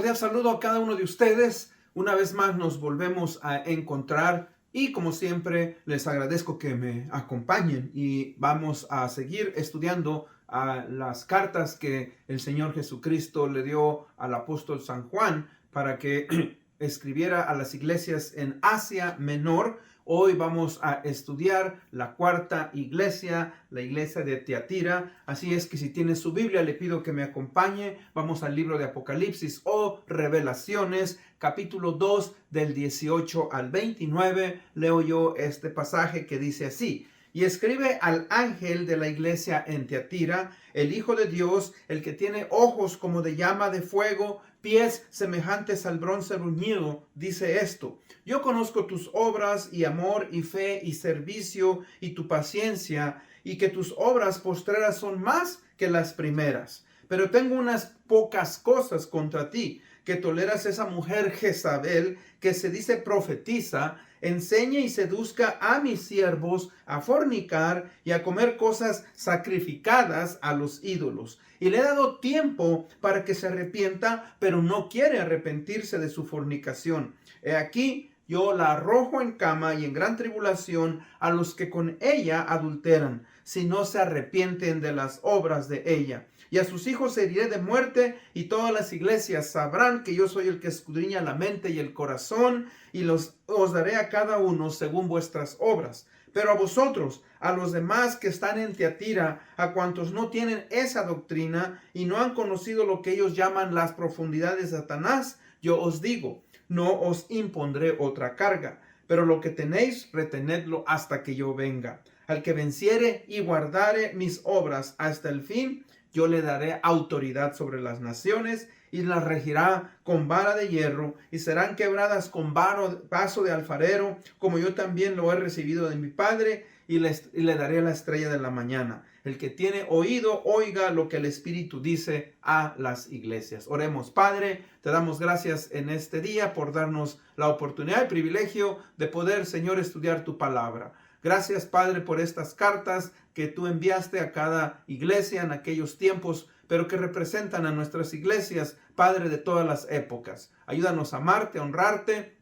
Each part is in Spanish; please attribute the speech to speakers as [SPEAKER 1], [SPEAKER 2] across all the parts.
[SPEAKER 1] cordial saludo a cada uno de ustedes. Una vez más nos volvemos a encontrar y como siempre les agradezco que me acompañen y vamos a seguir estudiando las cartas que el Señor Jesucristo le dio al apóstol San Juan para que escribiera a las iglesias en Asia Menor. Hoy vamos a estudiar la cuarta iglesia, la iglesia de Tiatira. Así es que si tiene su Biblia, le pido que me acompañe. Vamos al libro de Apocalipsis o Revelaciones, capítulo 2, del 18 al 29. Leo yo este pasaje que dice así: y escribe al ángel de la iglesia en Tiatira, el Hijo de Dios, el que tiene ojos como de llama de fuego, pies semejantes al bronce bruñido, dice esto: yo conozco tus obras y amor y fe y servicio y tu paciencia, y que tus obras postreras son más que las primeras. Pero tengo unas pocas cosas contra ti, que toleras esa mujer Jezabel, que se dice profetiza, enseña y seduzca a mis siervos a fornicar y a comer cosas sacrificadas a los ídolos. Y le he dado tiempo para que se arrepienta, pero no quiere arrepentirse de su fornicación. He aquí, yo la arrojo en cama y en gran tribulación a los que con ella adulteran, si no se arrepienten de las obras de ella. Y a sus hijos heriré de muerte, y todas las iglesias sabrán que yo soy el que escudriña la mente y el corazón, y os daré a cada uno según vuestras obras. Pero a vosotros, a los demás que están en Tiatira, a cuantos no tienen esa doctrina y no han conocido lo que ellos llaman las profundidades de Satanás, yo os digo, no os impondré otra carga, pero lo que tenéis, retenedlo hasta que yo venga. Al que venciere y guardare mis obras hasta el fin, yo le daré autoridad sobre las naciones y las regirá con vara de hierro, y serán quebradas con vaso de alfarero, como yo también lo he recibido de mi Padre, y le daré la estrella de la mañana. El que tiene oído, oiga lo que el Espíritu dice a las iglesias. Oremos. Padre, te damos gracias en este día por darnos la oportunidad y privilegio de poder, Señor, estudiar tu palabra. Gracias, Padre, por estas cartas que tú enviaste a cada iglesia en aquellos tiempos, pero que representan a nuestras iglesias, Padre, de todas las épocas. Ayúdanos a amarte, a honrarte,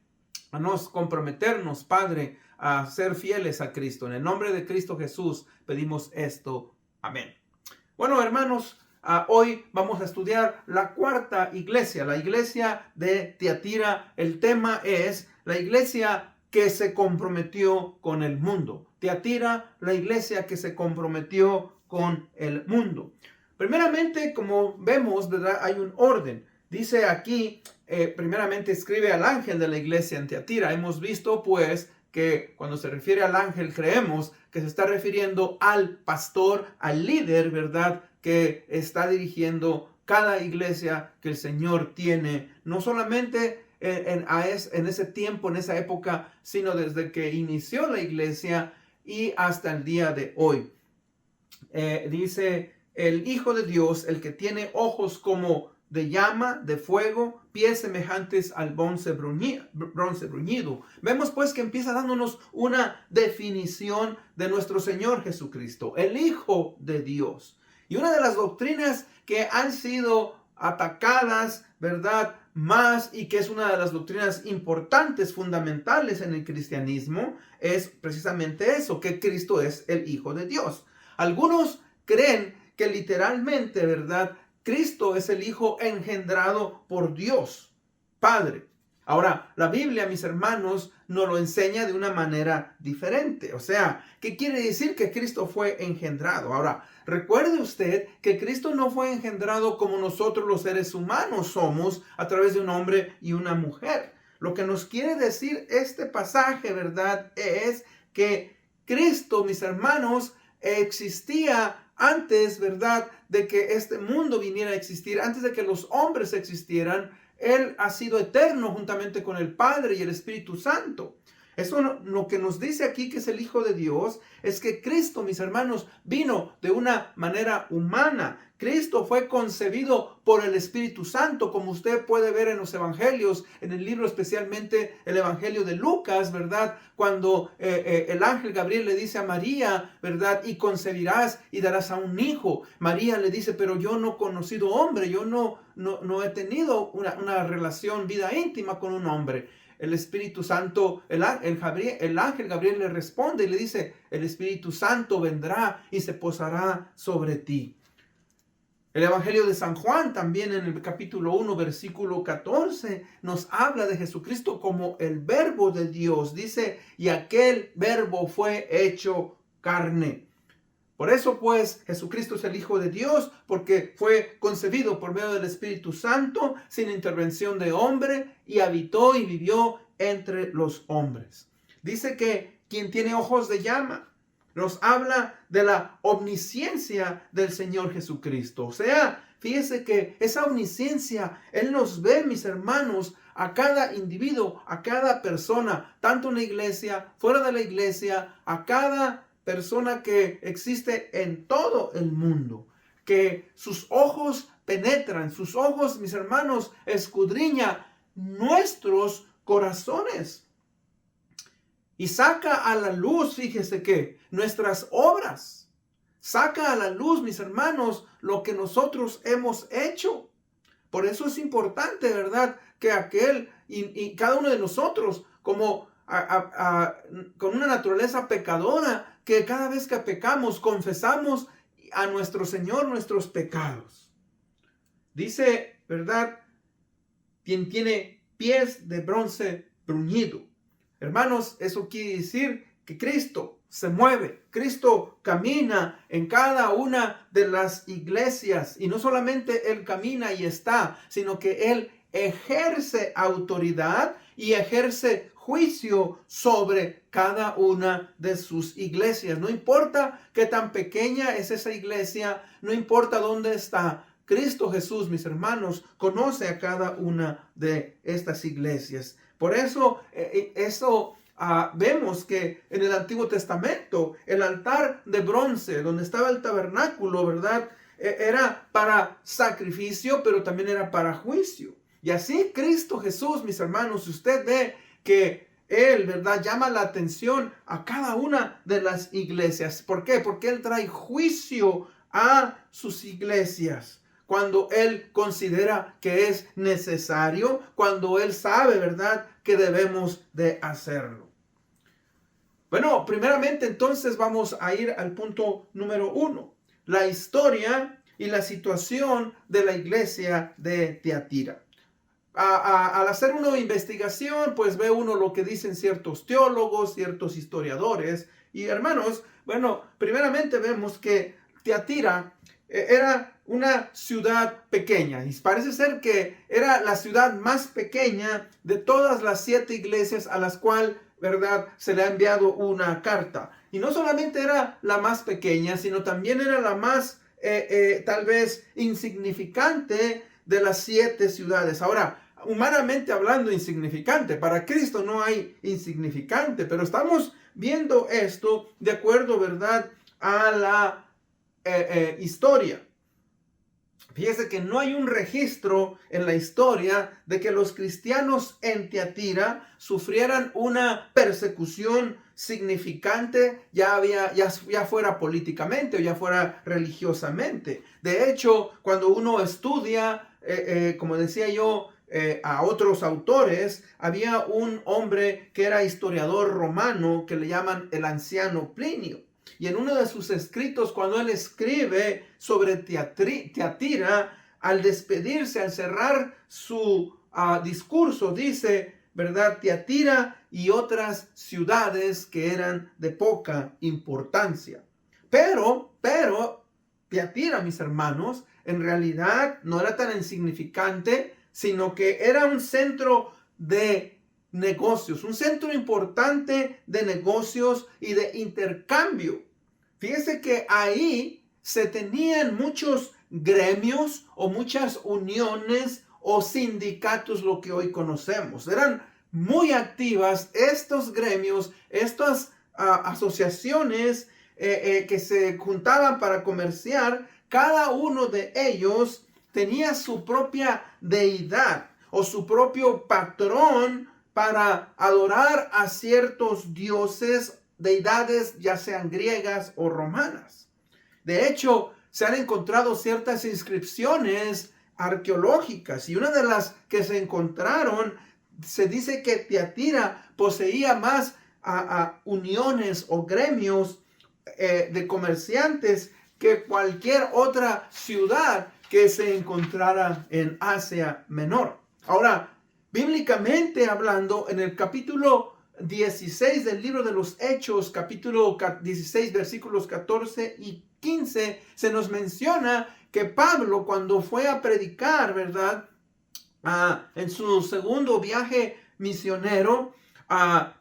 [SPEAKER 1] a nos comprometernos, Padre, a ser fieles a Cristo. En el nombre de Cristo Jesús pedimos esto. Amén. Bueno, hermanos, hoy vamos a estudiar la cuarta iglesia, la iglesia de Tiatira. El tema es la iglesia que se comprometió con el mundo. Tiatira, la iglesia que se comprometió con el mundo. Primeramente, como vemos, ¿verdad? Hay un orden. Dice aquí, primeramente escribe al ángel de la iglesia en Tiatira. Hemos visto, pues, que cuando se refiere al ángel, creemos que se está refiriendo al pastor, al líder, ¿verdad?, que está dirigiendo cada iglesia que el Señor tiene, no solamente en ese tiempo, en esa época, sino desde que inició la iglesia y hasta el día de hoy. Dice, el Hijo de Dios, el que tiene ojos como de llama, de fuego, pies semejantes al bronce bruñido. Vemos pues que empieza dándonos una definición de nuestro Señor Jesucristo, el Hijo de Dios. Y una de las doctrinas que han sido atacadas, ¿verdad?, más, y que es una de las doctrinas importantes, fundamentales en el cristianismo, es precisamente eso, que Cristo es el Hijo de Dios. Algunos creen que literalmente, ¿verdad?, Cristo es el Hijo engendrado por Dios, Padre. Ahora, la Biblia, mis hermanos, nos lo enseña de una manera diferente. O sea, ¿qué quiere decir que Cristo fue engendrado? Ahora, recuerde usted que Cristo no fue engendrado como nosotros los seres humanos somos, a través de un hombre y una mujer. Lo que nos quiere decir este pasaje, ¿verdad?, es que Cristo, mis hermanos, existía antes, ¿verdad?, de que este mundo viniera a existir, antes de que los hombres existieran. Él ha sido eterno juntamente con el Padre y el Espíritu Santo. Eso lo que nos dice aquí que es el Hijo de Dios es que Cristo, mis hermanos, vino de una manera humana. Cristo fue concebido por el Espíritu Santo, como usted puede ver en los evangelios, en el libro especialmente el evangelio de Lucas, ¿verdad? Cuando el ángel Gabriel le dice a María, ¿verdad? Y concebirás y darás a un hijo. María le dice, pero yo no he conocido hombre, yo no he tenido una relación, vida íntima con un hombre. El Espíritu Santo, el ángel Gabriel le responde y le dice, el Espíritu Santo vendrá y se posará sobre ti. El Evangelio de San Juan también en el capítulo 1, versículo 14, nos habla de Jesucristo como el Verbo de Dios. Dice, y aquel Verbo fue hecho carne. Por eso pues Jesucristo es el Hijo de Dios, porque fue concebido por medio del Espíritu Santo, sin intervención de hombre, y habitó y vivió entre los hombres. Dice que quien tiene ojos de llama, nos habla de la omnisciencia del Señor Jesucristo. O sea, fíjese que esa omnisciencia, Él nos ve, mis hermanos, a cada individuo, a cada persona, tanto en la iglesia, fuera de la iglesia, a cada persona que existe en todo el mundo, que sus ojos penetran, sus ojos, mis hermanos, escudriña nuestros corazones y saca a la luz, fíjese que nuestras obras, saca a la luz, mis hermanos, lo que nosotros hemos hecho. Por eso es importante, ¿verdad?, que aquel y cada uno de nosotros, como con una naturaleza pecadora, que cada vez que pecamos, confesamos a nuestro Señor nuestros pecados. Dice, ¿verdad?, quien tiene pies de bronce bruñido. Hermanos, eso quiere decir que Cristo se mueve, Cristo camina en cada una de las iglesias, y no solamente Él camina y está, sino que Él ejerce autoridad y ejerce juicio sobre cada una de sus iglesias. No importa qué tan pequeña es esa iglesia, no importa dónde está, Cristo Jesús, mis hermanos, conoce a cada una de estas iglesias. Por eso, vemos que en el Antiguo Testamento, el altar de bronce, donde estaba el tabernáculo, ¿verdad?, era para sacrificio, pero también era para juicio. Y así Cristo Jesús, mis hermanos, usted ve que Él, ¿verdad?, llama la atención a cada una de las iglesias. ¿Por qué? Porque Él trae juicio a sus iglesias cuando Él considera que es necesario, cuando Él sabe, ¿verdad?, que debemos de hacerlo. Bueno, primeramente entonces vamos a ir al punto número 1. La historia y la situación de la iglesia de Tiatira. Al hacer una investigación, pues ve uno lo que dicen ciertos teólogos, ciertos historiadores. Y hermanos, bueno, primeramente vemos que Tiatira era una ciudad pequeña, y parece ser que era la ciudad más pequeña de todas las 7 iglesias a las cuales, ¿verdad?, se le ha enviado una carta. Y no solamente era la más pequeña, sino también era la más tal vez insignificante de las 7 ciudades. Ahora, humanamente hablando, insignificante. Para Cristo no hay insignificante, pero estamos viendo esto de acuerdo, ¿verdad?, a la historia. Fíjese que no hay un registro en la historia de que los cristianos en Tiatira sufrieran una persecución significante, ya fuera políticamente o ya fuera religiosamente. De hecho, cuando uno estudia, como decía yo, a otros autores, había un hombre que era historiador romano que le llaman el anciano Plinio. Y en uno de sus escritos, cuando él escribe sobre Tiatira, al despedirse, al cerrar su discurso, dice, ¿verdad?, Tiatira y otras ciudades que eran de poca importancia. Pero, Tiatira, mis hermanos, en realidad no era tan insignificante, sino que era un centro de negocios, un centro importante de negocios y de intercambio. Fíjese que ahí se tenían muchos gremios o muchas uniones o sindicatos, lo que hoy conocemos. Eran muy activas, estos gremios, estas asociaciones que se juntaban para comerciar, cada uno de ellos tenía su propia deidad o su propio patrón para adorar a ciertos dioses, deidades, ya sean griegas o romanas. De hecho, se han encontrado ciertas inscripciones arqueológicas, y una de las que se encontraron, se dice que Tiatira poseía más uniones o gremios de comerciantes que cualquier otra ciudad que se encontrara en Asia Menor. Ahora, bíblicamente hablando, en el capítulo 16 del libro de los Hechos, capítulo 16, versículos 14 y 15, se nos menciona que Pablo, cuando fue a predicar, ¿verdad? En su segundo viaje misionero,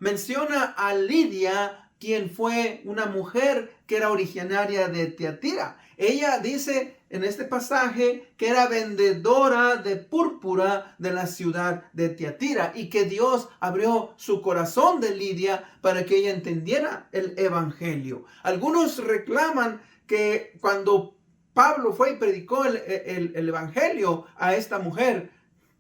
[SPEAKER 1] menciona a Lidia, quien fue una mujer que era originaria de Tiatira. Ella dice en este pasaje que era vendedora de púrpura de la ciudad de Tiatira, y que Dios abrió su corazón de Lidia para que ella entendiera el evangelio. Algunos reclaman que cuando Pablo fue y predicó el evangelio a esta mujer,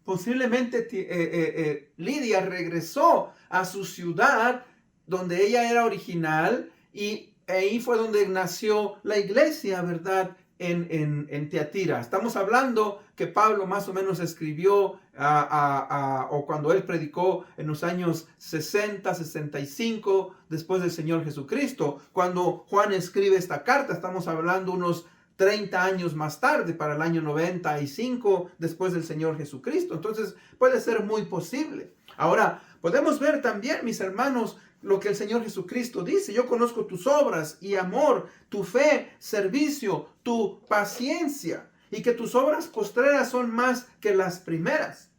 [SPEAKER 1] posiblemente Lidia regresó a su ciudad donde ella era original, y ahí fue donde nació la iglesia, ¿verdad? En Tiatira. Estamos hablando que Pablo más o menos escribió o cuando él predicó en los años 60, 65 después del Señor Jesucristo. Cuando Juan escribe esta carta, estamos hablando unos 30 años más tarde, para el año 95 después del Señor Jesucristo. Entonces puede ser muy posible. Ahora, podemos ver también, mis hermanos, lo que el Señor Jesucristo dice: yo conozco tus obras y amor, tu fe, servicio, tu paciencia, y que tus obras postreras son más que las primeras.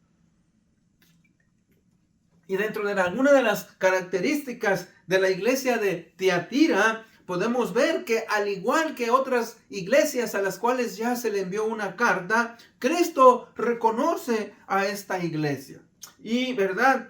[SPEAKER 1] Y dentro de alguna de las características de la iglesia de Tiatira, podemos ver que, al igual que otras iglesias a las cuales ya se le envió una carta, Cristo reconoce a esta iglesia. Y, ¿verdad?,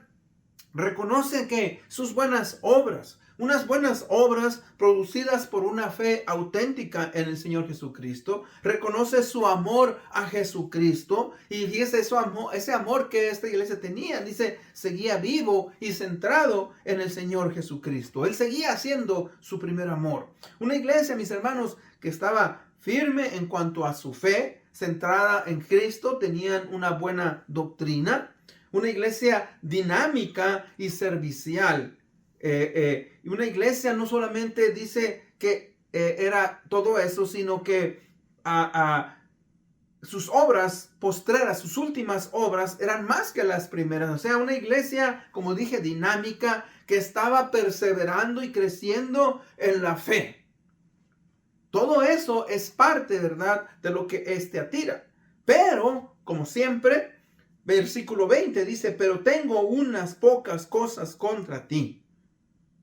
[SPEAKER 1] reconoce que sus buenas obras, unas buenas obras producidas por una fe auténtica en el Señor Jesucristo, reconoce su amor a Jesucristo. Y fíjese ese amor que esta iglesia tenía, dice, seguía vivo y centrado en el Señor Jesucristo. Él seguía haciendo su primer amor. Una iglesia, mis hermanos, que estaba firme en cuanto a su fe, centrada en Cristo, tenían una buena doctrina. Una iglesia dinámica y servicial. Y una iglesia no solamente dice que era todo eso, sino que sus obras postreras, sus últimas obras, eran más que las primeras. O sea, una iglesia, como dije, dinámica, que estaba perseverando y creciendo en la fe. Todo eso es parte, ¿verdad?, de lo que es Tiatira. Pero, como siempre, versículo 20 dice: pero tengo unas pocas cosas contra ti.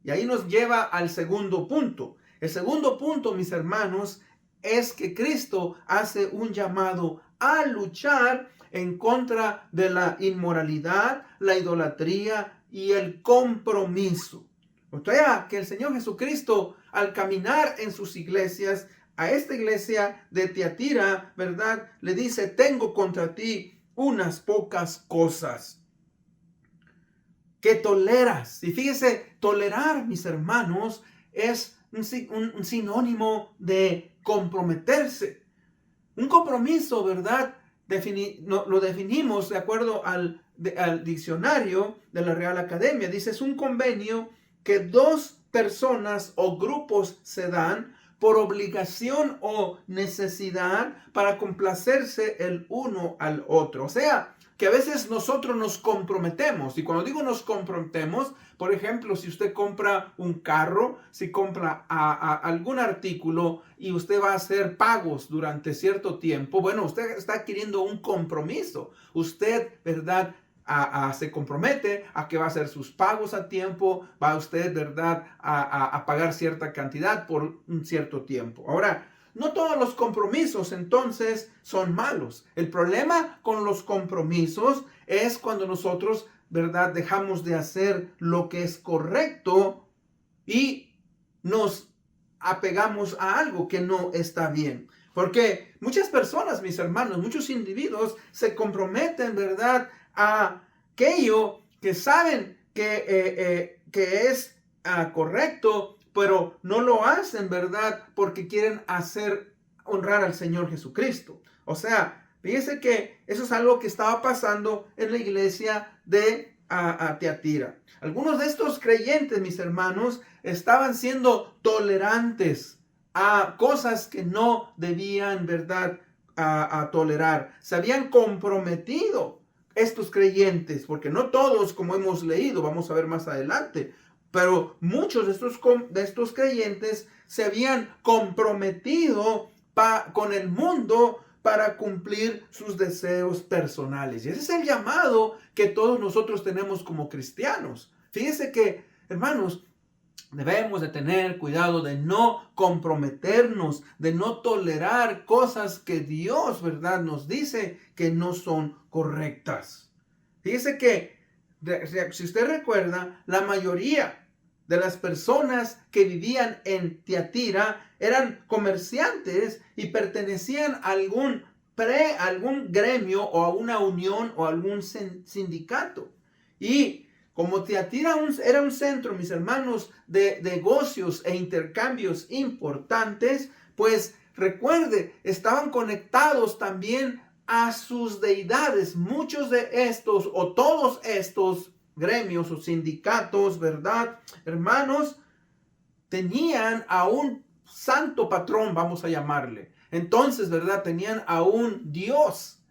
[SPEAKER 1] Y ahí nos lleva al segundo punto. El segundo punto, mis hermanos, es que Cristo hace un llamado a luchar en contra de la inmoralidad, la idolatría y el compromiso. O sea, que el Señor Jesucristo, al caminar en sus iglesias, a esta iglesia de Tiatira, ¿verdad?, le dice: tengo contra ti unas pocas cosas que toleras. Y fíjese, tolerar, mis hermanos, es un sinónimo de comprometerse. Un compromiso, ¿verdad?, lo definimos de acuerdo al diccionario de la Real Academia. Dice: es un convenio que dos personas o grupos se dan por obligación o necesidad para complacerse el uno al otro. O sea, que a veces nosotros nos comprometemos. Y cuando digo nos comprometemos, por ejemplo, si usted compra un carro, si compra algún artículo y usted va a hacer pagos durante cierto tiempo, bueno, usted está adquiriendo un compromiso. Usted, ¿verdad?, se compromete a que va a hacer sus pagos a tiempo, va usted, ¿verdad?, a pagar cierta cantidad por un cierto tiempo. Ahora, no todos los compromisos entonces son malos. El problema con los compromisos es cuando nosotros ¿verdad? Dejamos de hacer lo que es correcto y nos apegamos a algo que no está bien. Porque muchas personas, mis hermanos, muchos individuos se comprometen, ¿verdad?, a aquello que saben que es correcto, pero no lo hacen, ¿verdad?, porque quieren honrar al Señor Jesucristo. O sea, fíjense que eso es algo que estaba pasando en la iglesia de Tiatira. Algunos de estos creyentes, mis hermanos, estaban siendo tolerantes a cosas que no debían, ¿verdad?, a tolerar. Se habían comprometido estos creyentes, porque no todos, como hemos leído, vamos a ver más adelante, pero muchos de estos creyentes se habían comprometido con el mundo para cumplir sus deseos personales. Y ese es el llamado que todos nosotros tenemos como cristianos. Fíjense que, hermanos, debemos de tener cuidado de no comprometernos, de no tolerar cosas que Dios, ¿verdad?, nos dice que no son correctas. Fíjese que, si usted recuerda, la mayoría de las personas que vivían en Tiatira eran comerciantes y pertenecían a algún gremio o a una unión o a algún sindicato. Y como Tiatira era un centro, mis hermanos, de negocios e intercambios importantes, pues recuerde, estaban conectados también a sus deidades. Muchos de estos o todos estos gremios o sindicatos, ¿verdad, hermanos?, tenían a un santo patrón, vamos a llamarle. Entonces, ¿verdad?, tenían a un Dios.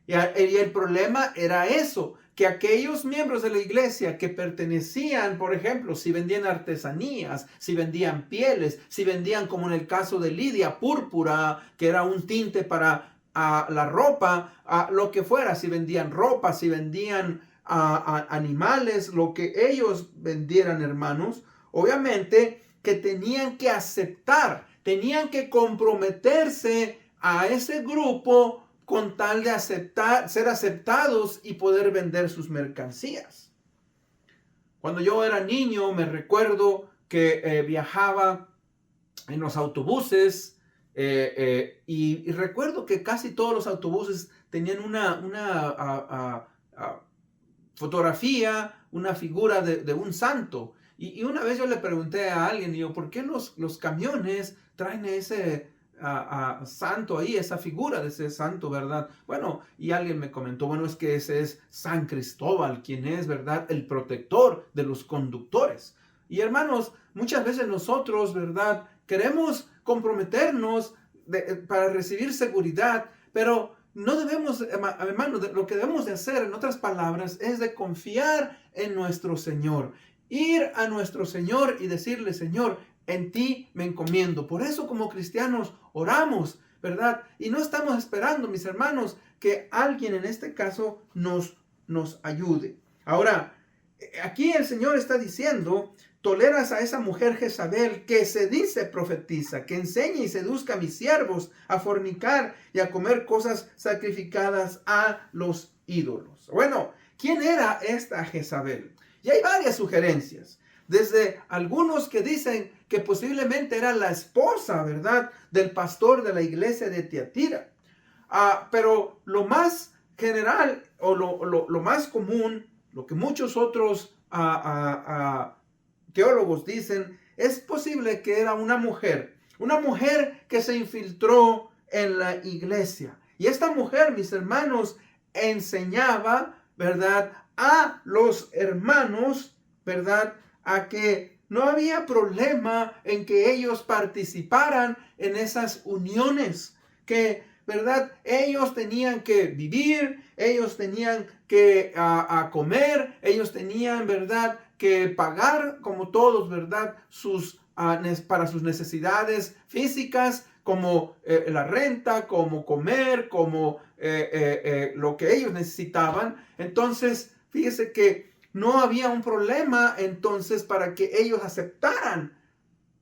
[SPEAKER 1] Y el problema era eso, que aquellos miembros de la iglesia que pertenecían, por ejemplo, si vendían artesanías, si vendían pieles, si vendían, como en el caso de Lidia, púrpura, que era un tinte para la ropa, lo que fuera, si vendían ropa, si vendían animales, lo que ellos vendieran, hermanos, obviamente que tenían que aceptar, tenían que comprometerse a ese grupo con tal de ser aceptados y poder vender sus mercancías. Cuando yo era niño, me recuerdo que viajaba en los autobuses y recuerdo que casi todos los autobuses tenían una fotografía, una figura de un santo. Y una vez yo le pregunté a alguien, digo, ¿por qué los camiones traen ese santo ahí, esa figura de ese santo, ¿verdad? Bueno, y alguien me comentó, bueno, es que ese es San Cristóbal, quien es, ¿verdad?, el protector de los conductores. Y hermanos, muchas veces nosotros, ¿verdad?, queremos comprometernos para recibir seguridad, pero no debemos, hermanos, lo que debemos de hacer, en otras palabras, es de confiar en nuestro Señor. Ir a nuestro Señor y decirle, Señor, en ti me encomiendo. Por eso, como cristianos, oramos, ¿verdad? Y no estamos esperando, mis hermanos, que alguien, en este caso, nos ayude. Ahora, aquí el Señor está diciendo, toleras a esa mujer Jezabel que se dice profetiza, que enseña y seduzca a mis siervos a fornicar y a comer cosas sacrificadas a los ídolos. Bueno, ¿quién era esta Jezabel? Y hay varias sugerencias. Desde algunos que dicen que posiblemente era la esposa, ¿verdad?, del pastor de la iglesia de Tiatira. Pero lo más general o lo más común, lo que muchos otros teólogos dicen, es posible que era una mujer que se infiltró en la iglesia. Y esta mujer, mis hermanos, enseñaba, ¿verdad?, a los hermanos, ¿verdad?, a que no había problema en que ellos participaran en esas uniones, que, ¿verdad?, ellos tenían que vivir, ellos tenían que comer, ellos tenían, ¿verdad?, que pagar como todos, ¿verdad?, para sus necesidades físicas, como la renta, como comer, como lo que ellos necesitaban. Entonces, fíjese que no había un problema entonces para que ellos aceptaran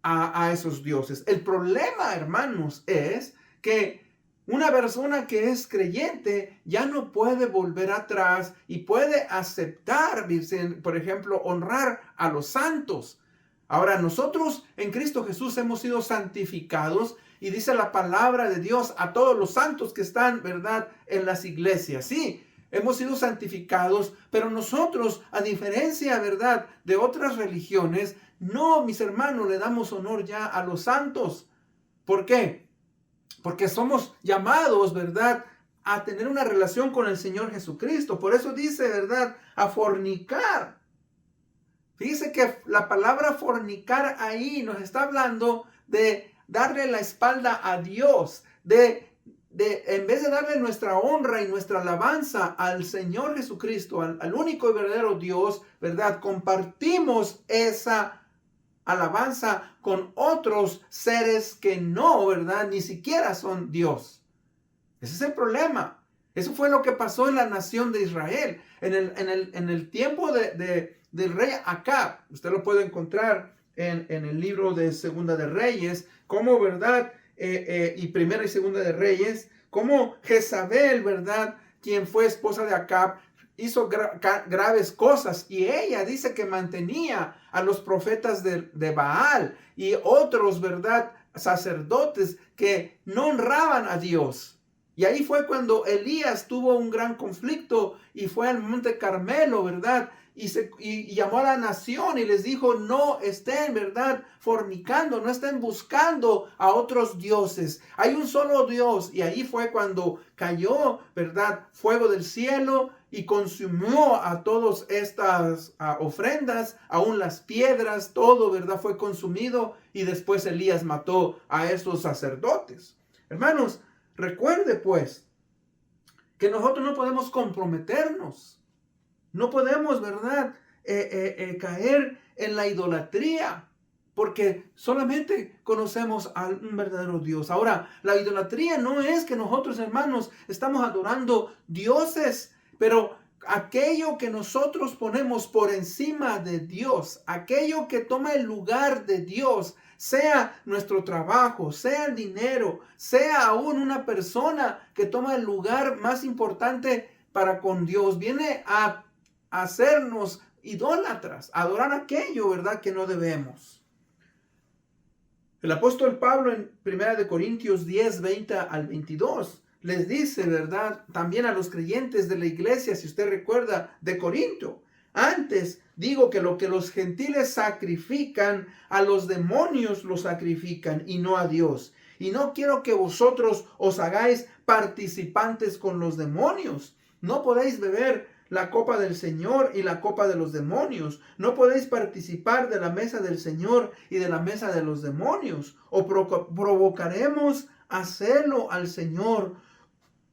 [SPEAKER 1] a esos dioses. El problema, hermanos, es que Una persona que es creyente ya no puede volver atrás y puede aceptar, por ejemplo, honrar a los santos. Ahora, nosotros en Cristo Jesús hemos sido santificados y dice la palabra de Dios a todos los santos que están, ¿verdad?, en las iglesias. Sí, hemos sido santificados, pero nosotros, a diferencia, ¿verdad?, de otras religiones, no, mis hermanos, le damos honor ya a los santos. ¿Por qué? Porque somos llamados, ¿verdad?, a tener una relación con el Señor Jesucristo. Por eso dice, ¿verdad?, a fornicar. Fíjese que la palabra fornicar ahí nos está hablando de darle la espalda a Dios, en vez de darle nuestra honra y nuestra alabanza al Señor Jesucristo, al único y verdadero Dios, ¿verdad?, compartimos esa alabanza con otros seres que no, ¿verdad?, ni siquiera son Dios. Ese es el problema. Eso fue lo que pasó en la nación de Israel. En el tiempo del rey Acab, usted lo puede encontrar en el libro de Segunda de Reyes, como, ¿verdad?, y Primera y Segunda de Reyes, como Jezabel, ¿verdad?, quien fue esposa de Acab, hizo graves cosas, y ella dice que mantenía a los profetas de Baal y otros, ¿verdad?, sacerdotes que no honraban a Dios. Y ahí fue cuando Elías tuvo un gran conflicto y fue al monte Carmelo, ¿verdad?, y llamó a la nación y les dijo: no estén, ¿verdad?, fornicando, no estén buscando a otros dioses. Hay un solo Dios. Y ahí fue cuando cayó, ¿verdad?, fuego del cielo y consumió a todas estas ofrendas, aún las piedras, todo, ¿verdad?, fue consumido. Y después Elías mató a esos sacerdotes. Hermanos, recuerde pues que nosotros no podemos comprometernos. No podemos, ¿verdad?, caer en la idolatría, porque solamente conocemos a un verdadero Dios. Ahora, la idolatría no es que nosotros, hermanos, estamos adorando dioses, pero aquello que nosotros ponemos por encima de Dios, aquello que toma el lugar de Dios, sea nuestro trabajo, sea el dinero, sea aún una persona que toma el lugar más importante para con Dios, viene a hacernos idólatras, adorar aquello, ¿verdad?, que no debemos. El apóstol Pablo en 1 Corintios 10, 20 al 22 les dice, ¿verdad?, también a los creyentes de la iglesia, si usted recuerda, de Corinto: antes digo que lo que los gentiles sacrifican, a los demonios lo sacrifican y no a Dios. Y no quiero que vosotros os hagáis participantes con los demonios. No podéis beber la copa del Señor y la copa de los demonios. No podéis participar de la mesa del Señor y de la mesa de los demonios. O provocaremos a celo al Señor.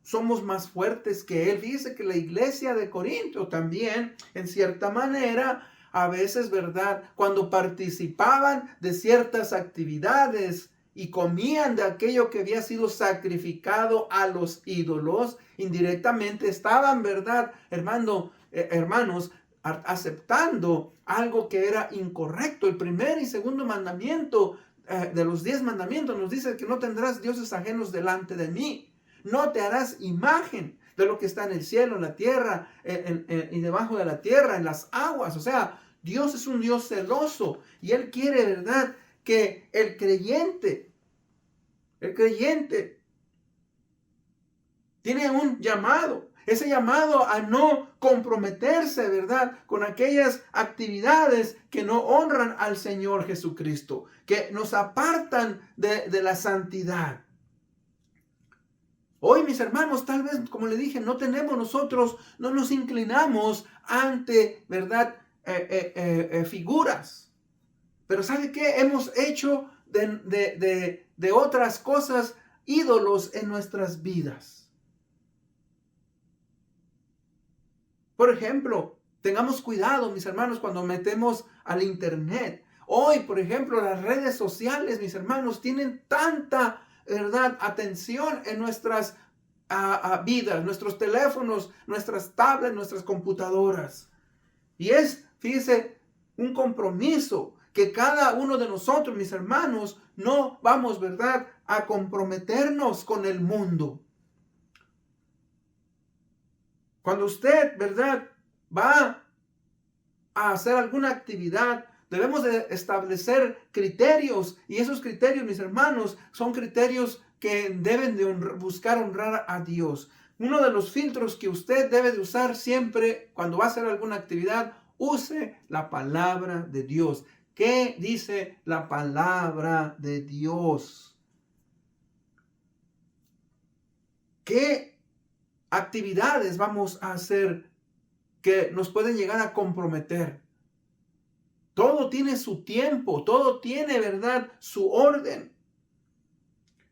[SPEAKER 1] Somos más fuertes que Él. Fíjese que la iglesia de Corinto también, en cierta manera, a veces, ¿verdad?, cuando participaban de ciertas actividades y comían de aquello que había sido sacrificado a los ídolos, indirectamente estaban, ¿verdad, hermanos, aceptando algo que era incorrecto. El primer y segundo mandamiento de los 10 mandamientos nos dice que no tendrás dioses ajenos delante de mí. No te harás imagen de lo que está en el cielo, en la tierra, y debajo de la tierra, en las aguas. O sea, Dios es un Dios celoso y Él quiere, ¿verdad?, que el creyente tiene un llamado. Ese llamado a no comprometerse, ¿verdad?, con aquellas actividades que no honran al Señor Jesucristo, que nos apartan de la santidad. Hoy, mis hermanos, tal vez, como le dije, no nos inclinamos ante, ¿verdad?, figuras. Pero ¿sabe qué? Hemos hecho de otras cosas ídolos en nuestras vidas. Por ejemplo, tengamos cuidado, mis hermanos, cuando metemos al internet. Hoy, por ejemplo, las redes sociales, mis hermanos, tienen tanta, ¿verdad?, atención en nuestras vidas, nuestros teléfonos, nuestras tablets, nuestras computadoras. Y es, fíjese, un compromiso que cada uno de nosotros, mis hermanos, no vamos, ¿verdad?, a comprometernos con el mundo. Cuando usted, ¿verdad?, va a hacer alguna actividad, debemos de establecer criterios, y esos criterios, mis hermanos, son criterios que deben de buscar honrar a Dios. Uno de los filtros que usted debe de usar siempre cuando va a hacer alguna actividad, use la palabra de Dios. ¿Qué dice la palabra de Dios? ¿Qué actividades vamos a hacer que nos pueden llegar a comprometer? Todo tiene su tiempo, todo tiene, ¿verdad?, su orden.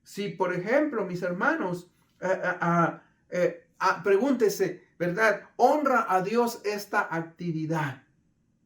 [SPEAKER 1] Si, por ejemplo, mis hermanos, pregúntese, ¿verdad?, ¿honra a Dios esta actividad?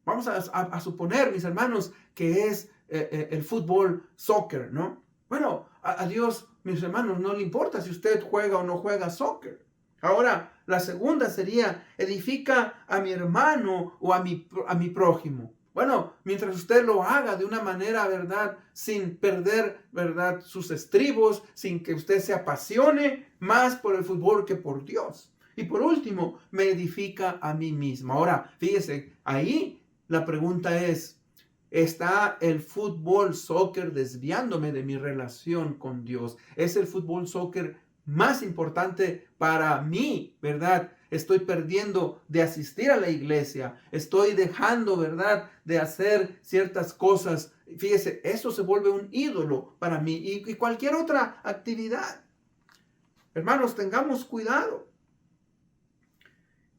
[SPEAKER 1] Vamos a suponer, mis hermanos, que es el fútbol, soccer, ¿no? Bueno, a Dios, mis hermanos, no le importa si usted juega o no juega soccer. Ahora, la segunda sería, edifica a mi hermano o a mi prójimo. Bueno, mientras usted lo haga de una manera, ¿verdad?, sin perder, ¿verdad?, sus estribos, sin que usted se apasione más por el fútbol que por Dios. Y por último, me edifica a mí mismo. Ahora, fíjese, ahí la pregunta es, ¿está el fútbol, soccer desviándome de mi relación con Dios? ¿Es el fútbol, soccer más importante para mí, verdad? Estoy perdiendo de asistir a la iglesia. Estoy dejando, ¿verdad?, de hacer ciertas cosas. Fíjese, eso se vuelve un ídolo para mí y cualquier otra actividad. Hermanos, tengamos cuidado.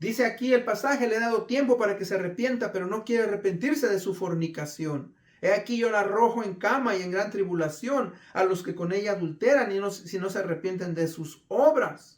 [SPEAKER 1] Dice aquí el pasaje, le he dado tiempo para que se arrepienta, pero no quiere arrepentirse de su fornicación. He aquí yo la arrojo en cama y en gran tribulación a los que con ella adulteran si no se arrepienten de sus obras.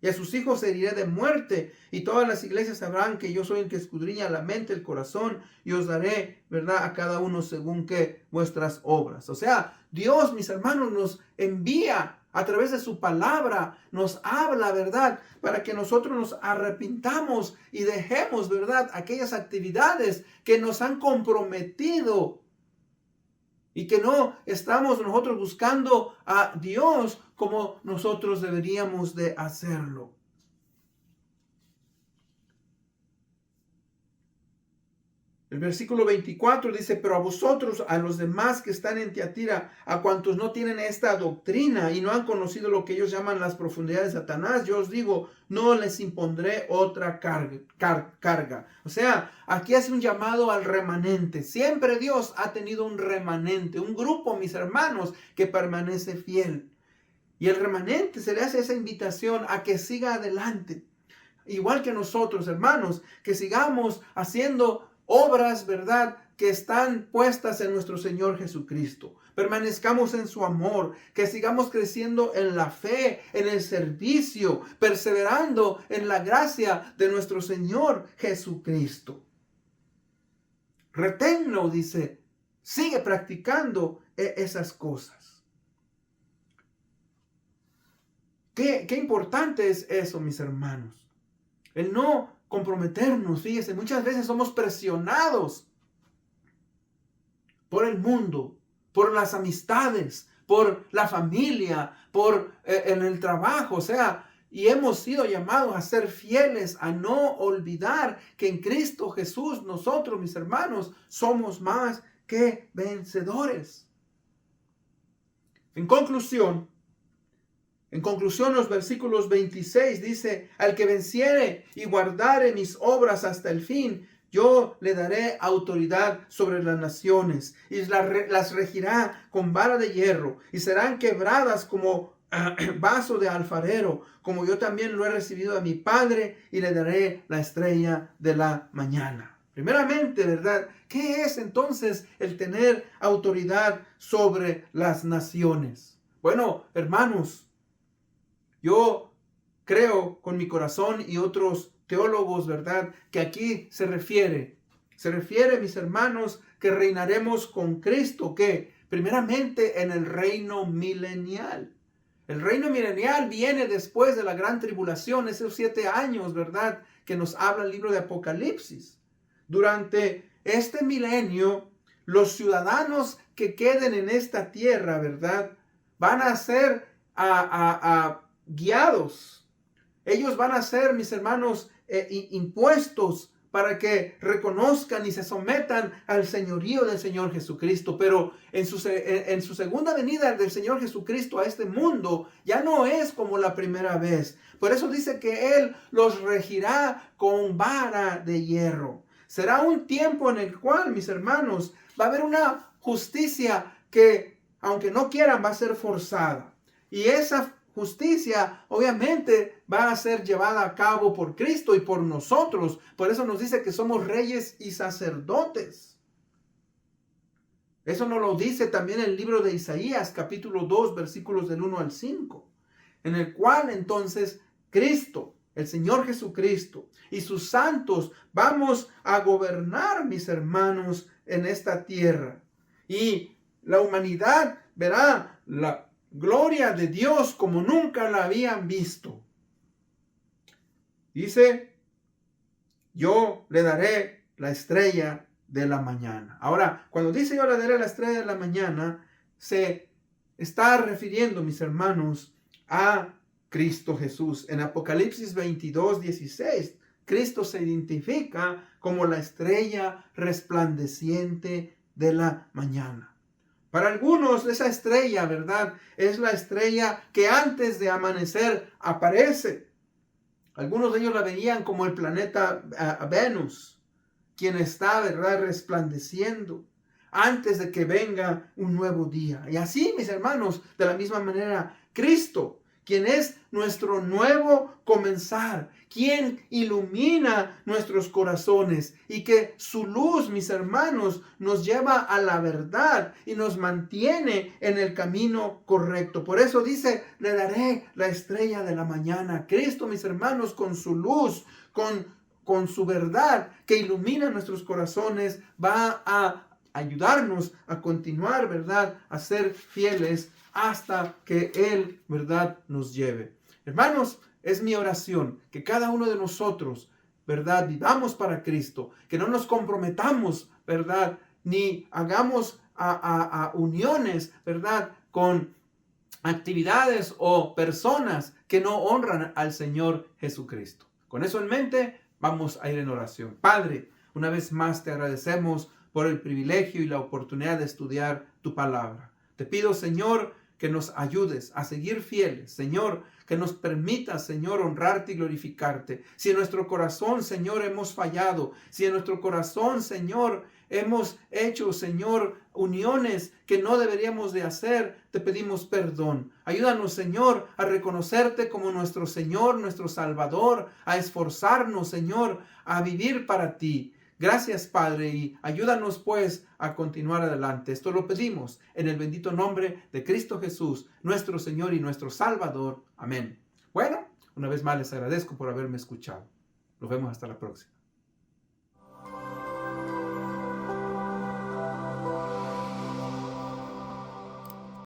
[SPEAKER 1] Y a sus hijos heriré de muerte, y todas las iglesias sabrán que yo soy el que escudriña la mente, el corazón, y os daré, ¿verdad?, a cada uno según que vuestras obras. O sea, Dios, mis hermanos, nos envía a través de su palabra, nos habla, ¿verdad?, para que nosotros nos arrepintamos y dejemos, ¿verdad?, aquellas actividades que nos han comprometido y que no estamos nosotros buscando a Dios como nosotros deberíamos de hacerlo. El versículo 24 dice, pero a vosotros, a los demás que están en Tiatira, a cuantos no tienen esta doctrina y no han conocido lo que ellos llaman las profundidades de Satanás, yo os digo, no les impondré otra carga. O sea, aquí hace un llamado al remanente. Siempre Dios ha tenido un remanente, un grupo, mis hermanos, que permanece fiel. Y el remanente se le hace esa invitación a que siga adelante. Igual que nosotros, hermanos, que sigamos haciendo obras, ¿verdad?, que están puestas en nuestro Señor Jesucristo. Permanezcamos en su amor, que sigamos creciendo en la fe, en el servicio, perseverando en la gracia de nuestro Señor Jesucristo. Reténlo, dice, sigue practicando esas cosas. Qué importante es eso, mis hermanos. El no comprometernos, fíjese, muchas veces somos presionados por el mundo, por las amistades, por la familia, en el trabajo, o sea, y hemos sido llamados a ser fieles, a no olvidar que en Cristo Jesús nosotros, mis hermanos, somos más que vencedores. En conclusión, los versículos 26 dice, al que venciere y guardare mis obras hasta el fin, yo le daré autoridad sobre las naciones y las regirá con vara de hierro y serán quebradas como vaso de alfarero, como yo también lo he recibido de mi Padre y le daré la estrella de la mañana. Primeramente, ¿verdad? ¿Qué es entonces el tener autoridad sobre las naciones? Bueno, hermanos, yo creo con mi corazón y otros teólogos, ¿verdad?, que aquí se refiere, mis hermanos, que reinaremos con Cristo, que primeramente en el reino milenial. El reino milenial viene después de la gran tribulación, esos 7 años, ¿verdad?, que nos habla el libro de Apocalipsis. Durante este milenio, los ciudadanos que queden en esta tierra, ¿verdad? Van a ser guiados. Ellos van a ser, mis hermanos, impuestos para que reconozcan y se sometan al señorío del Señor Jesucristo. Pero en su segunda venida del Señor Jesucristo a este mundo, ya no es como la primera vez. Por eso dice que Él los regirá con vara de hierro. Será un tiempo en el cual, mis hermanos, va a haber una justicia que, aunque no quieran, va a ser forzada. Y esa justicia obviamente va a ser llevada a cabo por Cristo y por nosotros. Por eso nos dice que somos reyes y sacerdotes. Eso nos lo dice también el libro de Isaías, capítulo 2, versículos del 1 al 5. En el cual entonces Cristo, el Señor Jesucristo y sus santos vamos a gobernar, mis hermanos, en esta tierra. Y la humanidad verá la gloria de Dios como nunca la habían visto. Dice, yo le daré la estrella de la mañana. Ahora, cuando dice yo le daré la estrella de la mañana, se está refiriendo, mis hermanos, a Cristo Jesús. En Apocalipsis 22, 16, Cristo se identifica como la estrella resplandeciente de la mañana. Para algunos esa estrella, ¿verdad?, es la estrella que antes de amanecer aparece. Algunos de ellos la veían como el planeta Venus, quien está, ¿verdad?, resplandeciendo antes de que venga un nuevo día. Y así, mis hermanos, de la misma manera, Cristo, quien es nuestro nuevo comenzar, quien ilumina nuestros corazones y que su luz, mis hermanos, nos lleva a la verdad y nos mantiene en el camino correcto. Por eso dice, le daré la estrella de la mañana. Cristo, mis hermanos, con su luz, con su verdad que ilumina nuestros corazones, va a ayudarnos a continuar, ¿verdad?, a ser fieles hasta que Él, ¿verdad?, nos lleve. Hermanos, es mi oración que cada uno de nosotros, ¿verdad?, vivamos para Cristo, que no nos comprometamos, ¿verdad?, ni hagamos uniones, ¿verdad?, con actividades o personas que no honran al Señor Jesucristo. Con eso en mente, vamos a ir en oración. Padre, una vez más te agradecemos por el privilegio y la oportunidad de estudiar tu palabra. Te pido, Señor, que nos ayudes a seguir fieles, Señor, que nos permitas, Señor, honrarte y glorificarte. Si en nuestro corazón, Señor, hemos fallado, si en nuestro corazón, Señor, hemos hecho, Señor, uniones que no deberíamos de hacer, te pedimos perdón. Ayúdanos, Señor, a reconocerte como nuestro Señor, nuestro Salvador, a esforzarnos, Señor, a vivir para ti. Gracias, Padre, y ayúdanos pues a continuar adelante. Esto lo pedimos en el bendito nombre de Cristo Jesús, nuestro Señor y nuestro Salvador. Amén. Bueno, una vez más les agradezco por haberme escuchado. Nos vemos hasta la próxima.